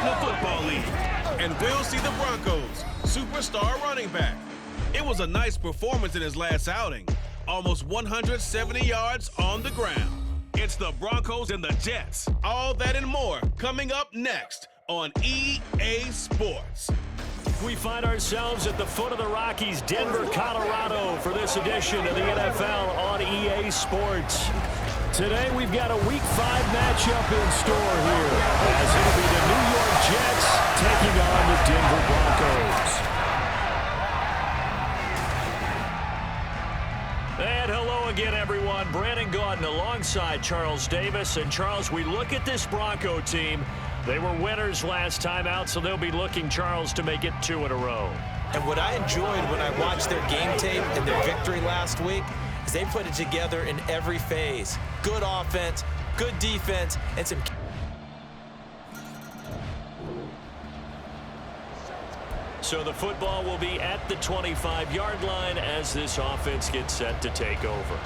National Football League. And we'll see the Broncos' superstar running back. It was a nice performance in his last outing. Almost 170 yards on the ground. It's the Broncos and the Jets. All that and more coming up next on EA Sports. We find ourselves at the foot of the Rockies, Denver, Colorado, for this edition of the NFL on EA Sports. Today, we've got a Week 5 matchup in store here, as it'll be the New York Jets taking on the Denver Broncos. And hello again, everyone. Brandon Gaudin alongside Charles Davis. And Charles, we look at this Bronco team. They were winners last time out, so they'll be looking, Charles, to make it 2 in a row. And what I enjoyed when I watched their game tape and their victory last week is they put it together in every phase. Good offense, good defense, and some... So the football will be at the 25-yard line as this offense gets set to take over.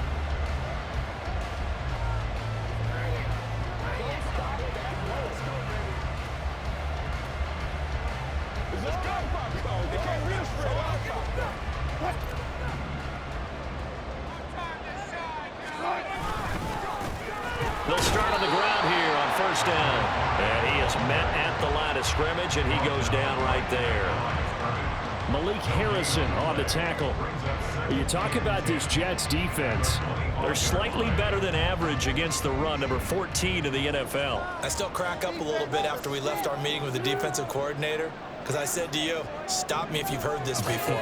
They'll start on the ground here on first down. And he is met at the line of scrimmage, and he goes down right there. Malik Harrison on the tackle. You talk about this Jets defense. They're slightly better than average against the run, number 14 in the NFL. I still crack up a little bit after we left our meeting with the defensive coordinator, because I said to you, stop me if you've heard this before.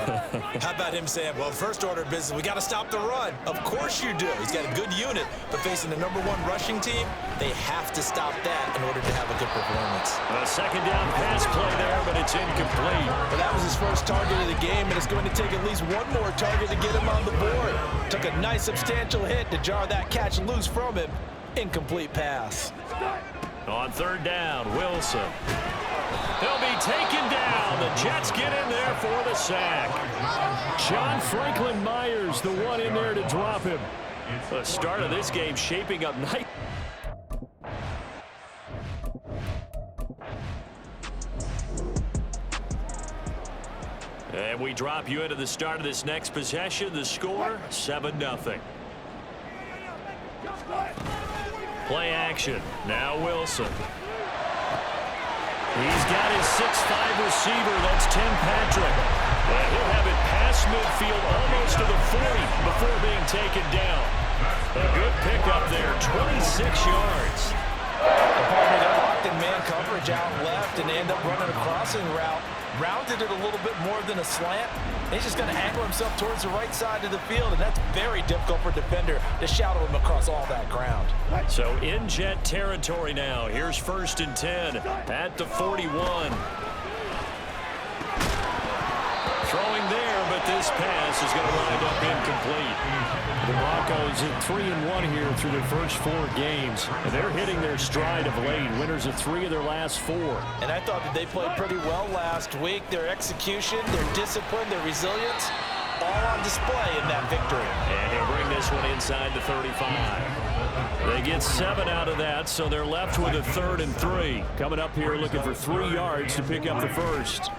How about him saying, well, first order of business, we got to stop the run. Of course you do. He's got a good unit, but facing the #1 rushing team, they have to stop that in order to have a good performance. A second down pass play there, but it's incomplete. But that was his first target of the game, and it's going to take at least one more target to get him on the board. Took a nice substantial hit to jar that catch loose from him. Incomplete pass. On third down, Wilson. They'll be taken down. The Jets get in there for the sack. John Franklin Myers, the one in there to drop him. The start of this game shaping up nice. And we drop you into the start of this next possession. The score, 7-0. Play action. Now Wilson. He's got his 6'5" receiver. That's Tim Patrick. And he'll have it past midfield almost to the 40 before being taken down. A good pickup there, 26 yards. They're locked in man coverage out left, and they end up running a crossing route. Rounded it a little bit more than a slant. He's just going to angle himself towards the right side of the field, and that's very difficult for a defender to shadow him across all that ground. So in Jet territory now. Here's 1st and 10 at the 41. Throwing there, but this pass is going to wind up incomplete. The Broncos at 3-1 here through their first 4 games. And they're hitting their stride of late. Winners of 3 of their last 4. And I thought that they played pretty well last week. Their execution, their discipline, their resilience, all on display in that victory. And he'll bring this one inside the 35. They get 7 out of that, so they're left with a 3rd and 3. Coming up here looking for 3 yards to pick up the first.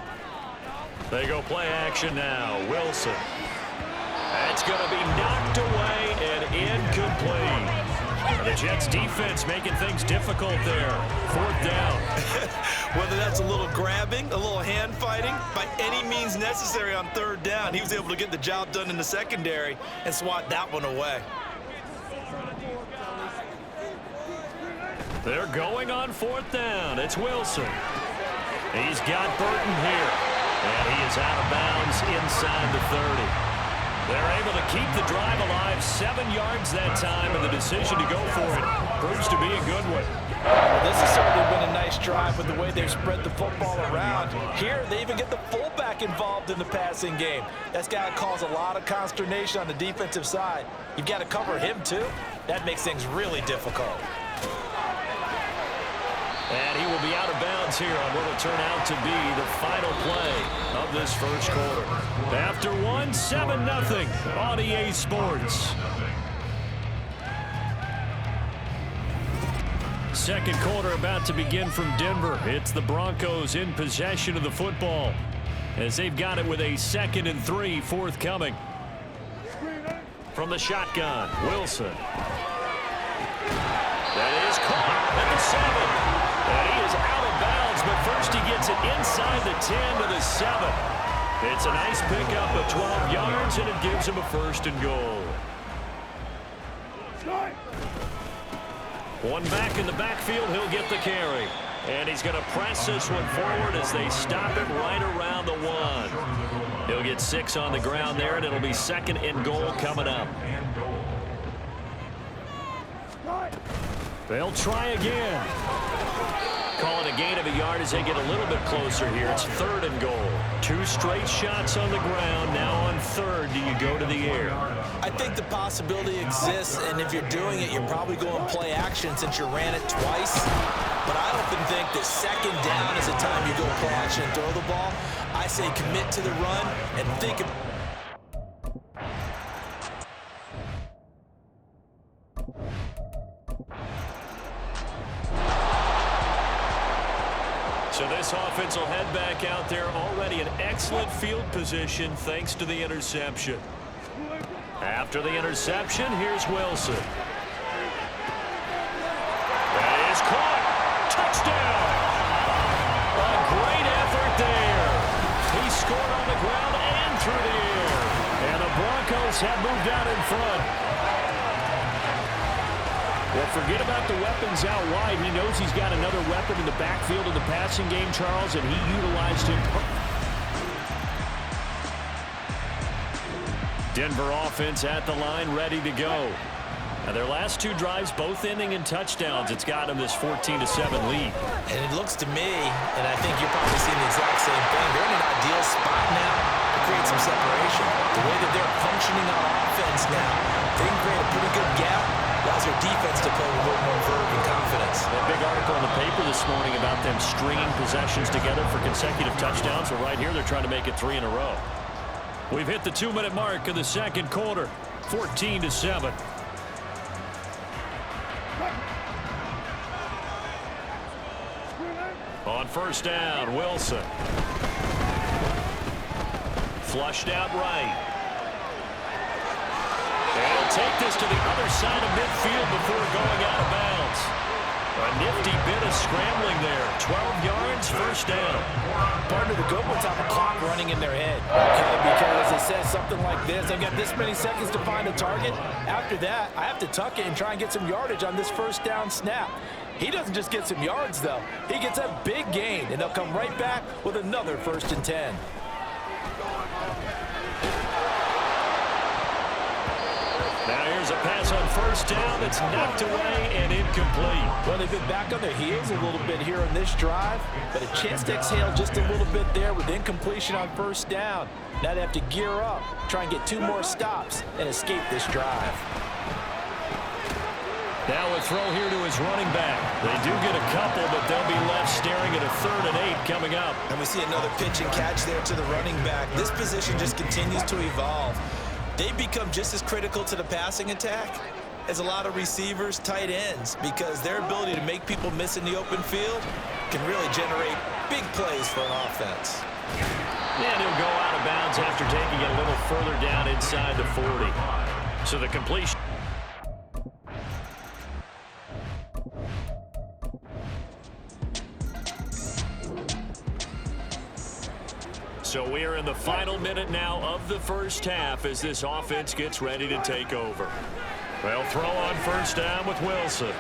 They go play action now. Wilson. That's going to be knocked away and incomplete. The Jets defense making things difficult there. 4th down. Whether that's a little grabbing, a little hand fighting, by any means necessary on 3rd down, he was able to get the job done in the secondary and swat that one away. They're going on 4th down. It's Wilson. He's got Burton here. And he is out of bounds inside the 30. They're able to keep the drive alive, 7 yards that time, and the decision to go for it proves to be a good one. Well, this has certainly been a nice drive with the way they've spread the football around. Here, they even get the fullback involved in the passing game. That's got to cause a lot of consternation on the defensive side. You've got to cover him, too. That makes things really difficult. And he will be out of bounds here on what will turn out to be the final play of this first quarter. After 1, 7-0 on EA Sports. Second quarter about to begin from Denver. It's the Broncos in possession of the football as they've got it with a 2nd and 3 forthcoming. From the shotgun, Wilson. That is caught at the 7. And he is out of bounds, but first he gets it inside the 10 to the 7. It's a nice pickup of 12 yards, and it gives him a 1st and goal. One back in the backfield, he'll get the carry. And he's going to press this one forward as they stop it right around the 1. He'll get 6 on the ground there, and it'll be 2nd and goal coming up. They'll try again. Call it a gain of a yard as they get a little bit closer here. It's 3rd and goal. 2 straight shots on the ground. Now on 3rd, do you go to the air? I think the possibility exists, and if you're doing it, you're probably going play action since you ran it twice. But I often think that 2nd down is the time you go play action and throw the ball. I say commit to the run and think of... So this offense will head back out there, already in excellent field position thanks to the interception. After the interception, here's Wilson. That is caught. Touchdown. A great effort there. He scored on the ground and through the air. And the Broncos have moved out in front. Well, forget about the weapons out wide. He knows he's got another weapon in the backfield of the passing game, Charles, and he utilized him. Denver offense at the line, ready to go. Now their last 2 drives, both ending in touchdowns. It's got them this 14-7 lead. And it looks to me, and I think you're probably seeing the exact same thing, they're in an ideal spot now to create some separation. The way that they're functioning on offense now, they can create a pretty good gap. Allows their defense to play with a little more verve and confidence. A big article in the paper this morning about them stringing possessions together for consecutive touchdowns. Well, right here they're trying to make it 3 in a row. We've hit the 2-minute mark of the second quarter, 14-7. On 1st down, Wilson. Flushed out right. And he'll take this to the other side of midfield before going out of bounds. A nifty bit of scrambling there. 12 yards, 1st down. Partner, the good ones have a clock running in their head. Okay, because it says something like this. I've got this many seconds to find a target. After that, I have to tuck it and try and get some yardage on this 1st down snap. He doesn't just get some yards, though. He gets a big gain, and they'll come right back with another 1st and 10. Now here's a pass on 1st down that's knocked away and incomplete. Well, they've been back on their heels a little bit here on this drive, but a chance to exhale just a little bit there with incompletion on 1st down. Now they have to gear up, try and get 2 more stops, and escape this drive. Now a throw here to his running back. They do get a couple, but they'll be left staring at a 3rd and 8 coming up. And we see another pitch and catch there to the running back. This position just continues to evolve. They become just as critical to the passing attack as a lot of receivers, tight ends, because their ability to make people miss in the open field can really generate big plays for an offense. And he'll go out of bounds after taking it a little further down inside the 40. So the completion. So we are in the final minute now of the 1st half as this offense gets ready to take over. They'll throw on 1st down with Wilson.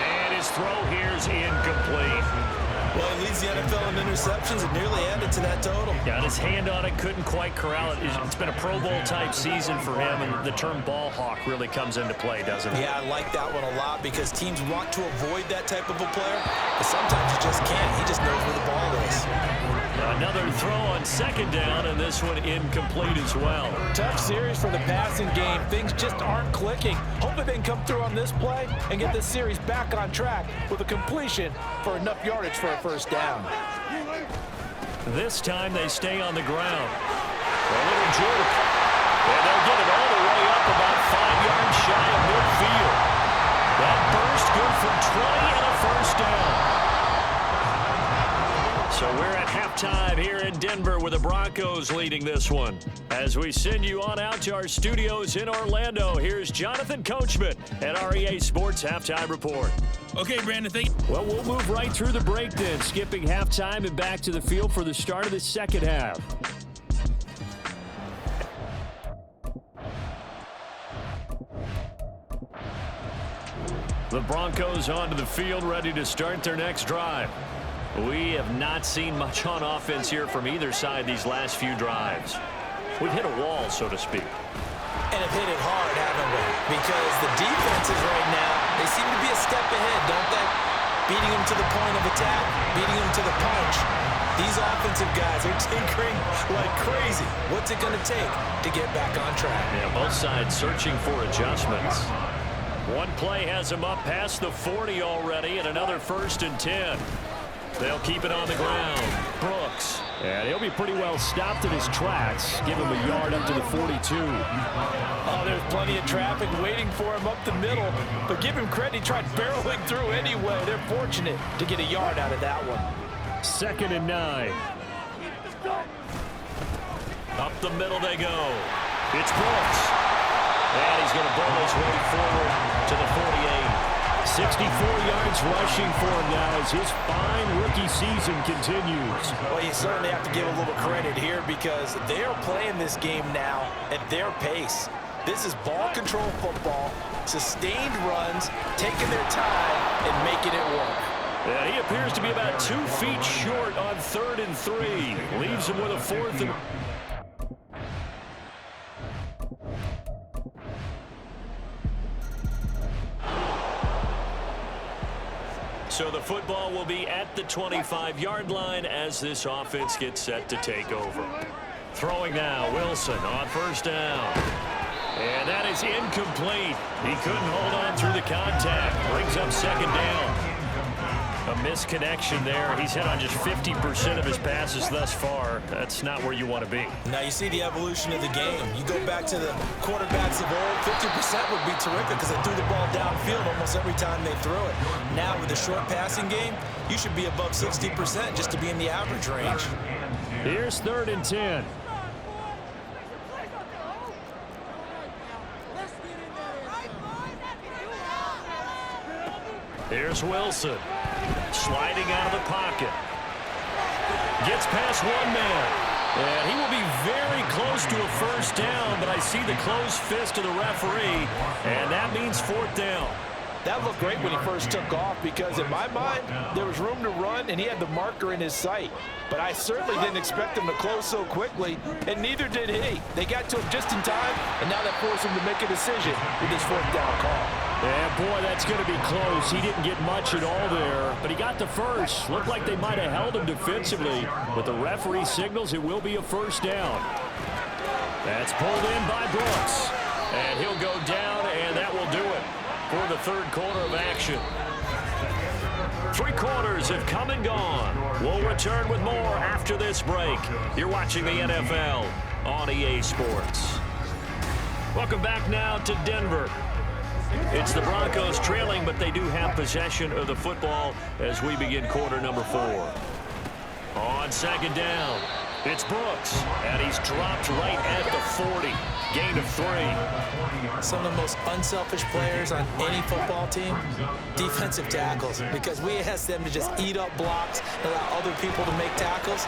And his throw here's incomplete. Well, he leads the NFL in interceptions and nearly added to that total. Got his hand on it, couldn't quite corral it. It's been a Pro Bowl-type season for him, and the term ball hawk really comes into play, doesn't it? Yeah, I like that one a lot because teams want to avoid that type of a player, but sometimes you just can't. He just knows where the ball is. Another throw on 2nd down, and this one incomplete as well. Tough series for the passing game. Things just aren't clicking. Hopefully they can come through on this play and get this series back on track with a completion for enough yardage for a 1st down. This time they stay on the ground. A little jerk. And they'll get it all the way up about 5 yards shy of midfield. That burst good for Denver with the Broncos leading this one. As we send you on out to our studios in Orlando, here's Jonathan Coachman at our EA Sports Halftime Report. Okay, Brandon, thank you. Well, we'll move right through the break then, skipping halftime and back to the field for the start of the second half. The Broncos onto the field, ready to start their next drive. We have not seen much on offense here from either side these last few drives. We've hit a wall, so to speak. And have hit it hard, haven't we? Because the defenses right now, they seem to be a step ahead, don't they? Beating them to the point of attack, beating them to the punch. These offensive guys are tinkering like crazy. What's it going to take to get back on track? Yeah, both sides searching for adjustments. One play has them up past the 40 already, and another 1st and 10. They'll keep it on the ground. Brooks. And he'll be pretty well stopped in his tracks. Give him a yard up to the 42. Oh, there's plenty of traffic waiting for him up the middle. But give him credit, he tried barreling through anyway. They're fortunate to get a yard out of that one. 2nd and 9. Up the middle they go. It's Brooks. And he's going to bowl his way forward to the 48. 64 yards rushing for him now as his fine rookie season continues. Well, you certainly have to give a little credit here because they're playing this game now at their pace. This is ball control football, sustained runs, taking their time and making it work. Yeah, he appears to be about 2 feet short on 3rd and 3. Leaves him with a 4th and... So the football will be at the 25-yard line as this offense gets set to take over. Throwing now, Wilson on 1st down. And that is incomplete. He couldn't hold on through the contact. Brings up 2nd down. A misconnection there. He's hit on just 50% of his passes thus far. That's not where you want to be. Now you see the evolution of the game. You go back to the quarterbacks of old, 50% would be terrific because they threw the ball downfield almost every time they threw it. Now with the short passing game, you should be above 60% just to be in the average range. Here's 3rd and 10. Here's Wilson. Sliding out of the pocket. Gets past one man. And he will be very close to a 1st down, but I see the closed fist of the referee, and that means 4th down. That looked great when he first took off because in my mind, there was room to run and he had the marker in his sight. But I certainly didn't expect him to close so quickly, and neither did he. They got to him just in time, and now that forced him to make a decision with his 4th down call. Yeah, boy, that's going to be close. He didn't get much at all there, but he got the first. Looked like they might have held him defensively. But the referee signals it will be a 1st down. That's pulled in by Brooks. And he'll go down, and that will do it for the 3rd quarter of action. 3 quarters have come and gone. We'll return with more after this break. You're watching the NFL on EA Sports. Welcome back now to Denver. It's the Broncos trailing, but they do have possession of the football as we begin quarter number 4. On 2nd down, it's Brooks, and he's dropped right at the 40. Gain of 3. Some of the most unselfish players on any football team, defensive tackles, because we ask them to just eat up blocks and allow other people to make tackles.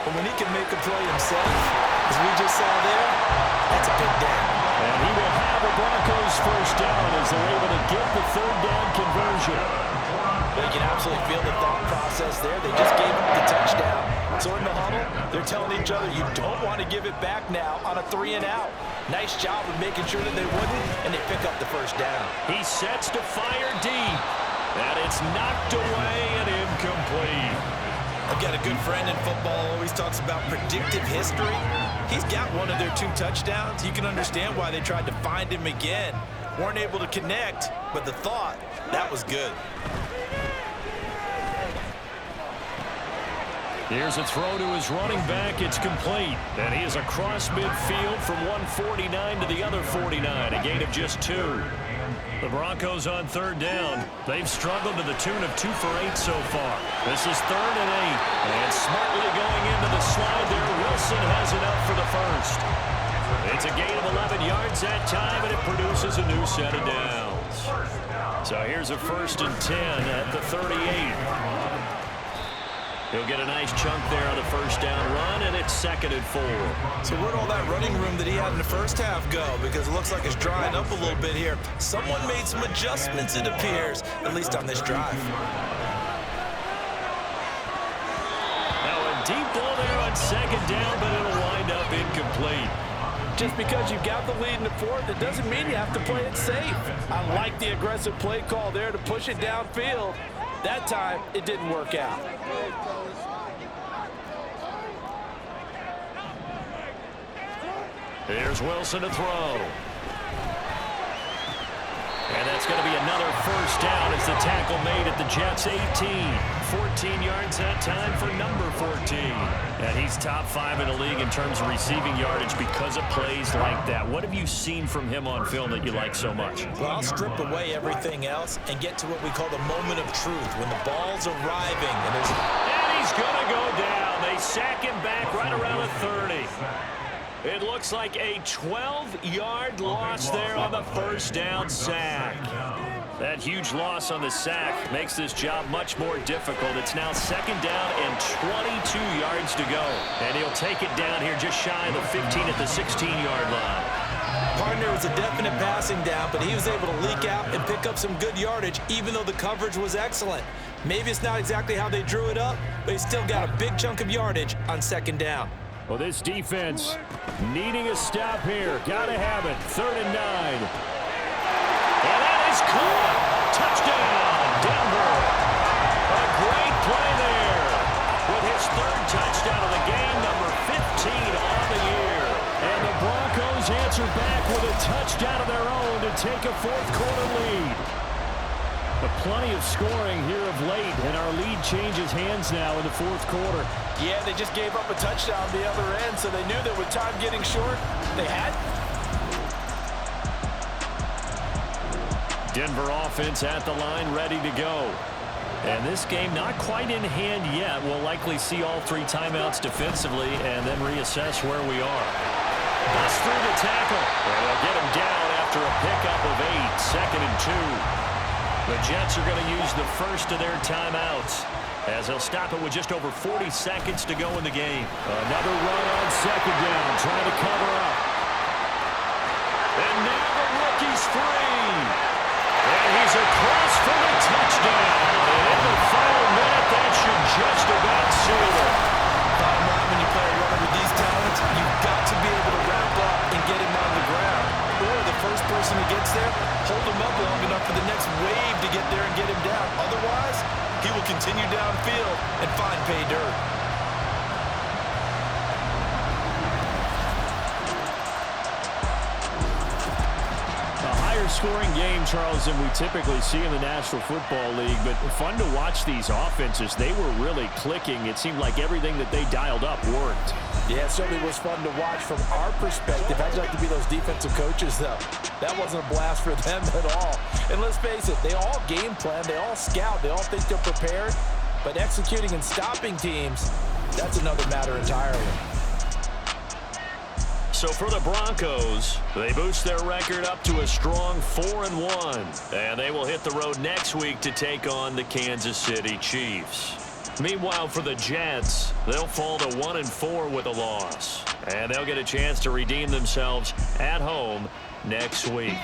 But when he can make a play himself, as we just saw there, that's a big down. And he will have the Broncos 1st down as they're able to get the 3rd down conversion. But you can absolutely feel the thought process there. They just gave up the touchdown. So in the huddle, they're telling each other, you don't want to give it back now on a 3 and out. Nice job of making sure that they wouldn't, and they pick up the 1st down. He sets to fire deep, and it's knocked away and incomplete. I've got a good friend in football, always talks about predictive history. He's got one of their 2 touchdowns. You can understand why they tried to find him again. Weren't able to connect, but the thought, that was good. Here's a throw to his running back. It's complete. And he is across midfield from 149 to the other 49. A gain of just 2. The Broncos on 3rd down. They've struggled to the tune of 2 for 8 so far. This is 3rd and 8. And smartly going into the slide there, Wilson has it up for the first. It's a gain of 11 yards that time, and it produces a new set of downs. So here's a 1st and 10 at the 38. He'll get a nice chunk there on the 1st down run, and it's 2nd and 4. So where'd all that running room that he had in the first half go? Because it looks like it's drying up a little bit here. Someone made some adjustments, it appears, at least on this drive. Now a deep ball there on 2nd down, but it'll wind up incomplete. Just because you've got the lead in the 4th, it doesn't mean you have to play it safe. I like the aggressive play call there to push it downfield. That time, it didn't work out. Here's Wilson to throw. And that's going to be another 1st down as the tackle made at the Jets' 18. 14 yards that time for number 14. And he's top 5 in the league in terms of receiving yardage because of plays like that. What have you seen from him on film that you like so much? Well, I'll strip away everything else and get to what we call the moment of truth, when the ball's arriving. And he's going to go down. They sack him back right around the 30. It looks like a 12-yard loss there on the 1st down sack. That huge loss on the sack makes this job much more difficult. It's now 2nd down and 22 yards to go. And he'll take it down here just shy of the 15 at the 16-yard line. Partner was a definite passing down, but he was able to leak out and pick up some good yardage, even though the coverage was excellent. Maybe it's not exactly how they drew it up, but he still got a big chunk of yardage on 2nd down. Well, this defense needing a stop here. Gotta have it. 3rd and 9. And that is caught. Touchdown, Denver. A great play there with his 3rd touchdown of the game, number 15 on the year. And the Broncos answer back with a touchdown of their own to take a 4th quarter lead. But plenty of scoring here of late, and our lead changes hands now in the 4th quarter. Yeah, they just gave up a touchdown on the other end, so they knew that with time getting short, they had. Denver offense at the line, ready to go. And this game not quite in hand yet. We'll likely see all 3 timeouts defensively and then reassess where we are. Bust through the tackle. They'll get him down after a pickup of 8, 2nd and 2. The Jets are going to use the first of their timeouts as they'll stop it with just over 40 seconds to go in the game. Another run on 2nd down, trying to cover up. And now the rookie's free. And he's across for the touchdown. And in the final minute, that should just about seal it. Bottom line, when you play a runner with these talents, you've got to be able to wrap up and get him on the ground. Or the first person who gets there, hold him up long enough for the next wave to get there and get him down. Otherwise, he will continue downfield and find pay dirt. A higher scoring game, Charles, than we typically see in the National Football League, but fun to watch these offenses. They were really clicking. It seemed like everything that they dialed up worked. Yeah, it certainly was fun to watch from our perspective. I'd like to be those defensive coaches, though. That wasn't a blast for them at all. And let's face it, they all game plan, they all scout, they all think they're prepared. But executing and stopping teams, that's another matter entirely. So for the Broncos, they boost their record up to a strong 4-1. And they will hit the road next week to take on the Kansas City Chiefs. Meanwhile, for the Jets, they'll fall to 1-4 with a loss. And they'll get a chance to redeem themselves at home next week.